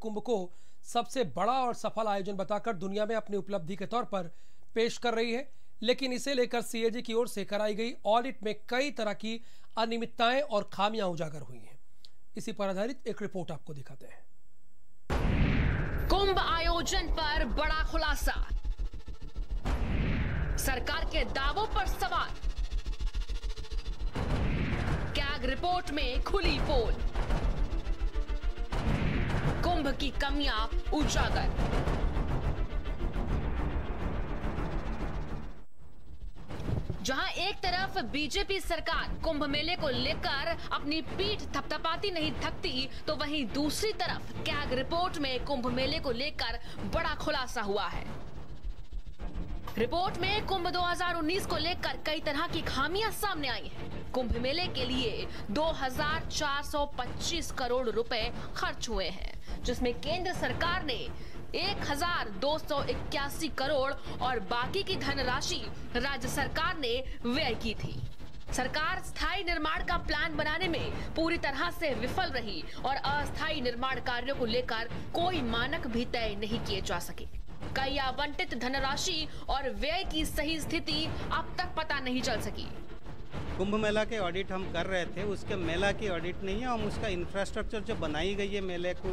कुंभ को सबसे बड़ा और सफल आयोजन बताकर दुनिया में अपनी उपलब्धि के तौर पर पेश कर रही है, लेकिन इसे लेकर सीएजी की ओर से कराई गई ऑडिट में कई तरह की अनियमितताएं और खामियां उजागर हुई हैं। इसी पर आधारित एक रिपोर्ट आपको दिखाते हैं। कुंभ आयोजन पर बड़ा खुलासा, सरकार के दावों पर सवाल, कैग रिपोर्ट में खुली पोल, कुंभ की कमियां उजागर। जहां एक तरफ बीजेपी सरकार कुंभ मेले को लेकर अपनी पीठ थपथपाती नहीं थकती, तो वहीं दूसरी तरफ कैग रिपोर्ट में कुंभ मेले को लेकर बड़ा खुलासा हुआ है। रिपोर्ट में कुंभ 2019 को लेकर कई तरह की खामियां सामने आई हैं। कुंभ मेले के लिए 2425 करोड़ रुपए खर्च हुए हैं, जिसमें केंद्र सरकार ने 1281 करोड़ और बाकी की धनराशि राज्य सरकार ने व्यय की थी। सरकार स्थायी निर्माण का प्लान बनाने में पूरी तरह से विफल रही और अस्थायी निर्माण कार्यों को लेकर कोई मानक भी तय नहीं किए जा सके। कई आवंटित धनराशि और व्यय की सही स्थिति अब तक पता नहीं चल सकी। कुंभ मेला के ऑडिट हम कर रहे थे, उसके मेला की ऑडिट नहीं है, हम उसका इंफ्रास्ट्रक्चर जो बनाई गई है मेले को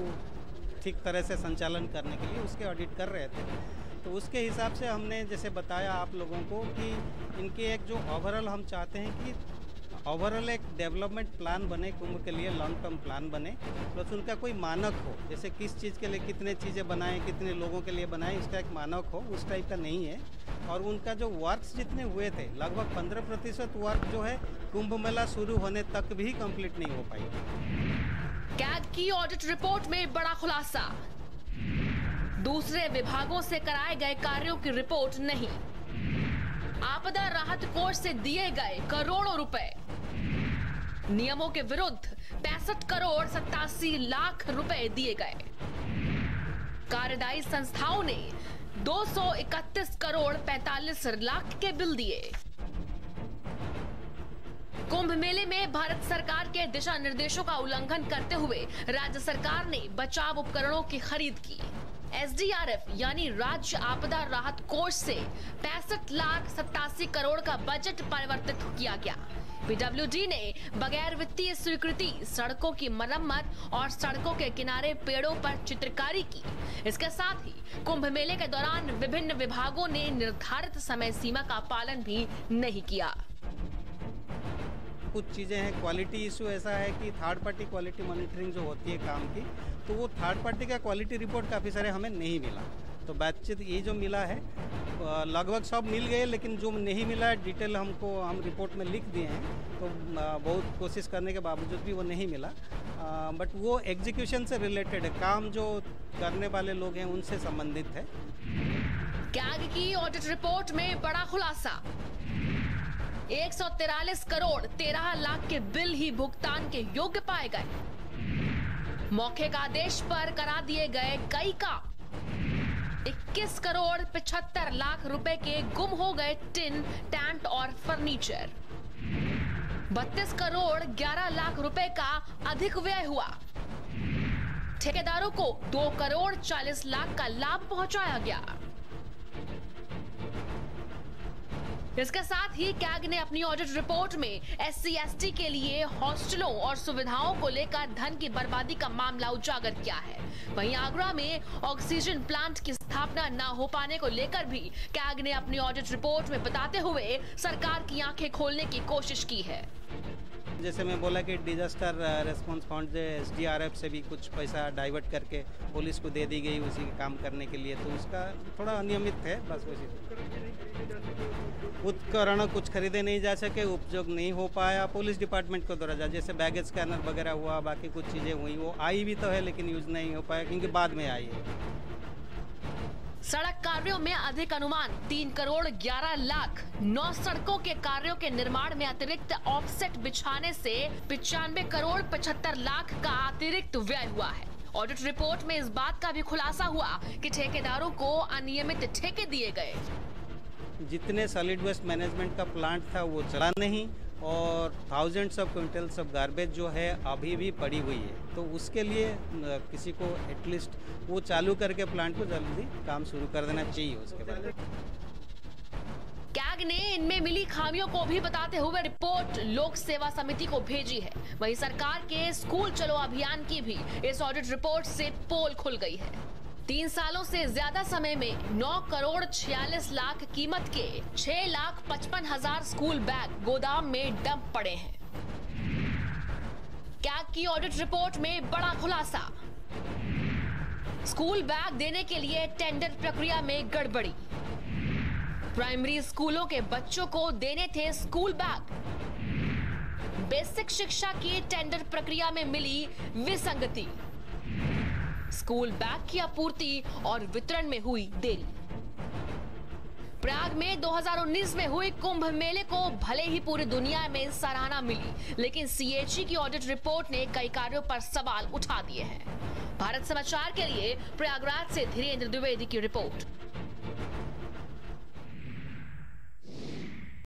ठीक तरह से संचालन करने के लिए उसके ऑडिट कर रहे थे। तो उसके हिसाब से हमने जैसे बताया आप लोगों को कि इनके एक जो ओवरऑल हम चाहते हैं कि ओवरऑल एक डेवलपमेंट प्लान बने, कुंभ के लिए लॉन्ग टर्म प्लान बने, प्लस उनका कोई मानक हो, जैसे किस चीज़ के लिए कितने चीज़ें बनाएं, कितने लोगों के लिए बनाएं, उसका एक मानक हो, उस टाइप का नहीं है। और उनका जो वर्क्स जितने हुए थे, लगभग 15% वर्क जो है कुंभ मेला शुरू होने तक भी कंप्लीट नहीं हो पाई। कैग की ऑडिट रिपोर्ट में बड़ा खुलासा, दूसरे विभागों से कराए गए कार्यों की रिपोर्ट नहीं, आपदा राहत कोष से दिए गए करोड़ों रुपए, नियमों के विरुद्ध 65 करोड़ 87 लाख रुपए दिए गए, कार्यदायी संस्थाओं ने 231 करोड़ 45 लाख के बिल दिए। कुंभ मेले में भारत सरकार के दिशा निर्देशों का उल्लंघन करते हुए राज्य सरकार ने बचाव उपकरणों की खरीद की। एसडीआरएफ यानी राज्य आपदा राहत कोष से 65 लाख 87 करोड़ का बजट परिवर्तित किया गया। पीडब्ल्यूडी ने बगैर वित्तीय स्वीकृति सड़कों की मरम्मत और सड़कों के किनारे पेड़ों पर चित्रकारी की। इसके साथ ही कुंभ मेले के दौरान विभिन्न विभागों ने निर्धारित समय सीमा का पालन भी नहीं किया। कुछ चीज़ें हैं, क्वालिटी इशू ऐसा है कि थर्ड पार्टी क्वालिटी मॉनिटरिंग जो होती है काम की, तो वो थर्ड पार्टी का क्वालिटी रिपोर्ट काफ़ी सारे हमें नहीं मिला। तो बातचीत ये जो मिला है लगभग सब मिल गए, लेकिन जो नहीं मिला है डिटेल हम रिपोर्ट में लिख दिए हैं। तो बहुत कोशिश करने के बावजूद भी वो नहीं मिला, बट वो एग्जीक्यूशन से रिलेटेड है, काम जो करने वाले लोग हैं उनसे संबंधित है। कैग की ऑडिट रिपोर्ट में बड़ा खुलासा, 143 करोड़ 13 लाख के बिल ही भुगतान के योग्य पाए गए। मौखिक आदेश पर करा दिए गए कई काम, 21 करोड़ 75 लाख रुपए के गुम हो गए टिन, टैंट और फर्नीचर। 32 करोड़ 11 लाख रुपए का अधिक व्यय हुआ। ठेकेदारों को 2 करोड़ 40 लाख का लाभ पहुंचाया गया। इसके साथ ही कैग ने अपनी ऑडिट रिपोर्ट में SC/ST के लिए हॉस्टलों और सुविधाओं को लेकर धन की बर्बादी का मामला उजागर किया है। वहीं आगरा में ऑक्सीजन प्लांट की स्थापना न हो पाने को लेकर भी कैग ने अपनी ऑडिट रिपोर्ट में बताते हुए सरकार की आंखें खोलने की कोशिश की है। जैसे मैं बोला कि डिजास्टर रेस्पॉन्स फंड से SDRF से भी कुछ पैसा डाइवर्ट करके पुलिस को दे दी गई उसी के काम करने के लिए, तो उसका थोड़ा अनियमित है। बस वैसे उपकरण कुछ खरीदे नहीं जा सके, उपयोग नहीं हो पाया पुलिस डिपार्टमेंट को द्वारा, जैसे बैगेज स्कैनर वगैरह हुआ, बाकी कुछ चीज़ें हुई, वो आई भी तो है लेकिन यूज नहीं हो पाया क्योंकि बाद में आई है। सड़क कार्यों में अधिक अनुमान 3 करोड़ 11 लाख, 9 सड़कों के कार्यों के निर्माण में अतिरिक्त ऑफसेट बिछाने से 95 करोड़ 75 लाख का अतिरिक्त व्यय हुआ है। ऑडिट रिपोर्ट में इस बात का भी खुलासा हुआ कि ठेकेदारों को अनियमित ठेके दिए गए। जितने सॉलिड वेस्ट मैनेजमेंट का प्लांट था वो चला नहीं, और thousands of quintals of garbage जो है अभी भी पड़ी हुई है। तो उसके लिए किसी को एटलीस्ट वो चालू करके प्लांट को जल्दी काम शुरू कर देना चाहिए। उसके बाद कैग ने इनमें मिली खामियों को भी बताते हुए रिपोर्ट लोक सेवा समिति को भेजी है। वहीं सरकार के स्कूल चलो अभियान की भी इस ऑडिट रिपोर्ट से पोल खुल गई है। 3 सालों से ज्यादा समय में 9 करोड़ 46 लाख कीमत के 6,55,000 स्कूल बैग गोदाम में डंप पड़े हैं। कैग की ऑडिट रिपोर्ट में बड़ा खुलासा, स्कूल बैग देने के लिए टेंडर प्रक्रिया में गड़बड़ी, प्राइमरी स्कूलों के बच्चों को देने थे स्कूल बैग, बेसिक शिक्षा की टेंडर प्रक्रिया में मिली विसंगति, स्कूल बैग की आपूर्ति और वितरण में हुई देरी। प्रयाग में 2019 में हुए कुंभ मेले को भले ही पूरी दुनिया में सराहना मिली, लेकिन सीएजी की ऑडिट रिपोर्ट ने कई कार्यों पर सवाल उठा दिए हैं। भारत समाचार के लिए प्रयागराज से धीरेन्द्र द्विवेदी की रिपोर्ट।